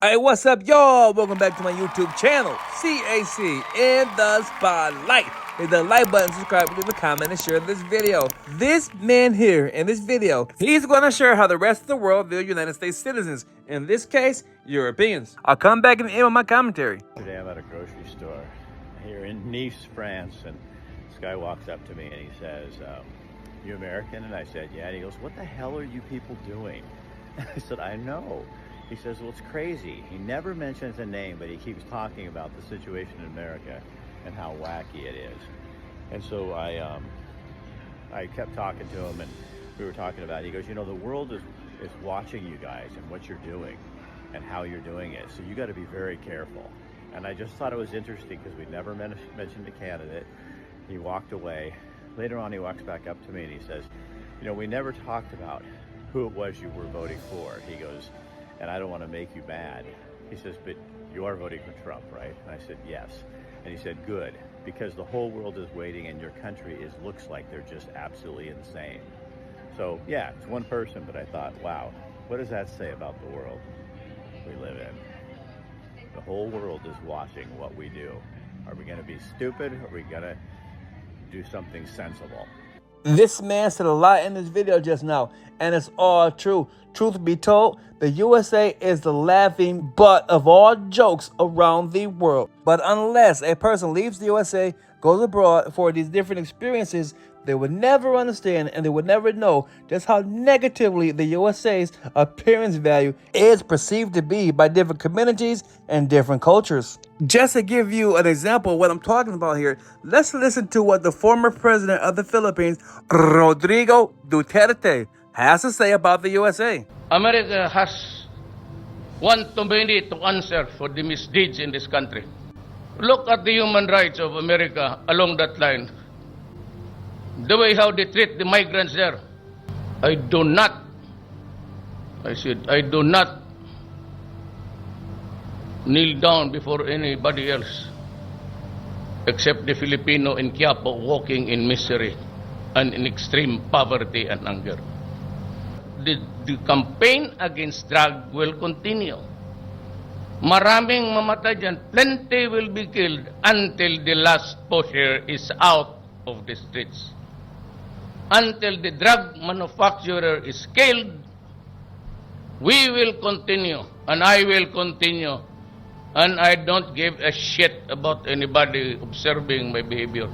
Hey, what's up, y'all? Welcome back to my YouTube channel, CAC in the Spotlight. Hit the like button, subscribe, leave a comment, and share this video. This man here in this video, he's going to share how the rest of the world view United States citizens. In this case, Europeans. I'll come back and end with my commentary. Today I'm at a grocery store here in Nice, France, and this guy walks up to me and he says, you American? And I said, yeah. And he goes, what the hell are you people doing? And I said, I know. He says, well, it's crazy. He never mentions a name, but he keeps talking about the situation in America and how wacky it is. And so I kept talking to him, and we were talking about it. He goes, you know, the world is watching you guys and what you're doing and how you're doing it. So you got to be very careful. And I just thought it was interesting because we never mentioned a candidate. He walked away. Later on, he walks back up to me and he says, you know, we never talked about who it was you were voting for. He goes, and I don't want to make you mad. He says, but you are voting for Trump, right? And I said, yes. And he said, good, because the whole world is waiting and your country looks like they're just absolutely insane. So yeah, it's one person, but I thought, wow, what does that say about the world we live in? The whole world is watching what we do. Are we gonna be stupid? Or are we gonna do something sensible? This man said a lot in this video just now, and it's all true. Truth be told, the USA is the laughing butt of all jokes around the world. But unless a person leaves the USA, goes abroad for these different experiences, they would never understand and they would never know just how negatively the USA's appearance value is perceived to be by different communities and different cultures. Just to give you an example of what I'm talking about here, let's listen to what the former president of the Philippines, Rodrigo Duterte, has to say about the USA. America has 1 too many to answer for the misdeeds in this country. Look at the human rights of America along that line. The way how they treat the migrants there. I do not kneel down before anybody else except the Filipino in Quiapo walking in misery and in extreme poverty and hunger. The campaign against drug will continue. Maraming mamatay dyan. Plenty will be killed until the last pusher is out of the streets. Until the drug manufacturer is killed, we will continue, and I will continue, and I don't give a shit about anybody observing my behavior.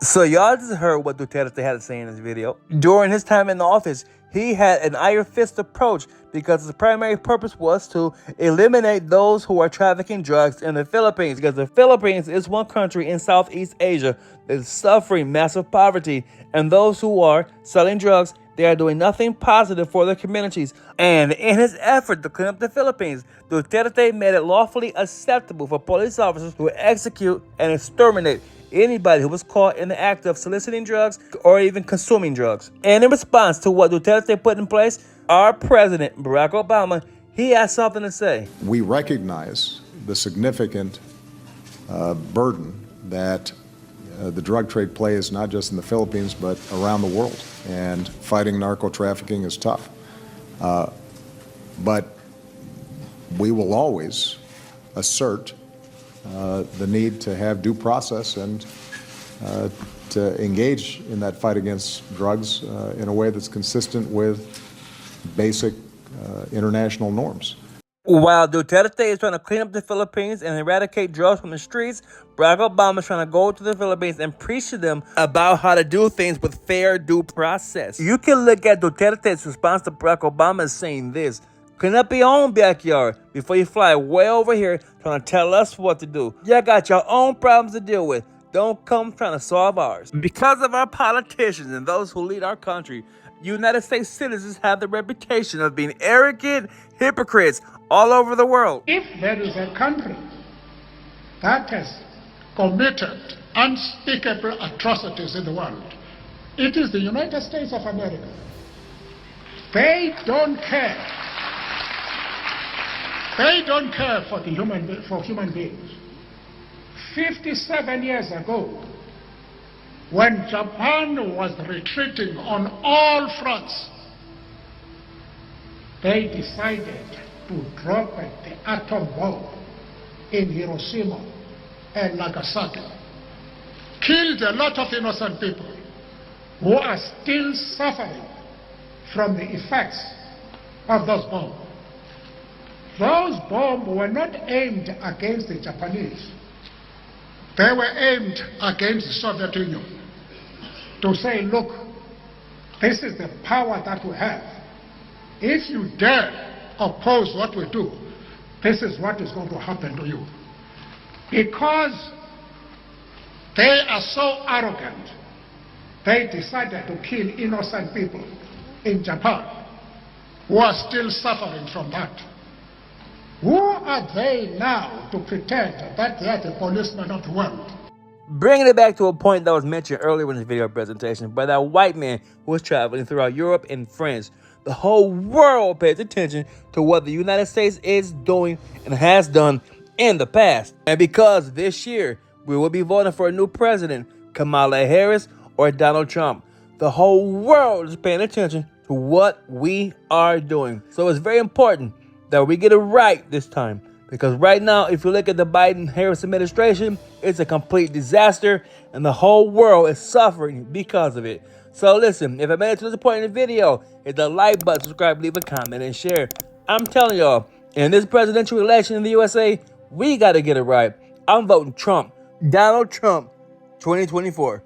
So y'all just heard what Duterte had to say in this video. During his time in the office, he had an iron fist approach because his primary purpose was to eliminate those who are trafficking drugs in the Philippines, because the Philippines is one country in Southeast Asia that is suffering massive poverty, and those who are selling drugs, they are doing nothing positive for their communities. And in his effort to clean up the Philippines, Duterte made it lawfully acceptable for police officers to execute and exterminate anybody who was caught in the act of soliciting drugs or even consuming drugs. And in response to what Duterte put in place, our president, Barack Obama, he has something to say. We recognize the significant burden that the drug trade plays not just in the Philippines but around the world, and fighting narco trafficking is tough. But we will always assert the need to have due process and to engage in that fight against drugs in a way that's consistent with basic international norms. While Duterte is trying to clean up the Philippines and eradicate drugs from the streets, Barack Obama is trying to go to the Philippines and preach to them about how to do things with fair due process. You can look at Duterte's response to Barack Obama as saying this: clean up your own backyard before you fly way over here trying to tell us what to do. Y'all got your own problems to deal with. Don't come trying to solve ours. Because of our politicians and those who lead our country, United States citizens have the reputation of being arrogant hypocrites all over the world. If there is a country that has committed unspeakable atrocities in the world, it is the United States of America. They don't care. They don't care for human beings. 57 years ago, when Japan was retreating on all fronts, they decided to drop the atom bomb in Hiroshima and Nagasaki killed a lot of innocent people who are still suffering from the effects of those bombs. Those bombs were not aimed against the Japanese. They were aimed against the Soviet Union to say, look, this is the power that we have. If you dare oppose what we do, this is what is going to happen to you. Because they are so arrogant, they decided to kill innocent people in Japan who are still suffering from that. Who are they now to pretend that they are the policemen of the world? Bringing it back to a point that was mentioned earlier in this video presentation by that white man who was traveling throughout Europe and France. The whole world pays attention to what the United States is doing and has done in the past. And because this year we will be voting for a new president, Kamala Harris or Donald Trump, the whole world is paying attention to what we are doing. So it's very important that we get it right this time. Because right now, if you look at the Biden-Harris administration, it's a complete disaster and the whole world is suffering because of it. So listen, if I made it to this point in the video, hit the like button, subscribe, leave a comment, and share. I'm telling y'all, in this presidential election in the USA, we got to get it right. I'm voting Trump, Donald Trump, 2024.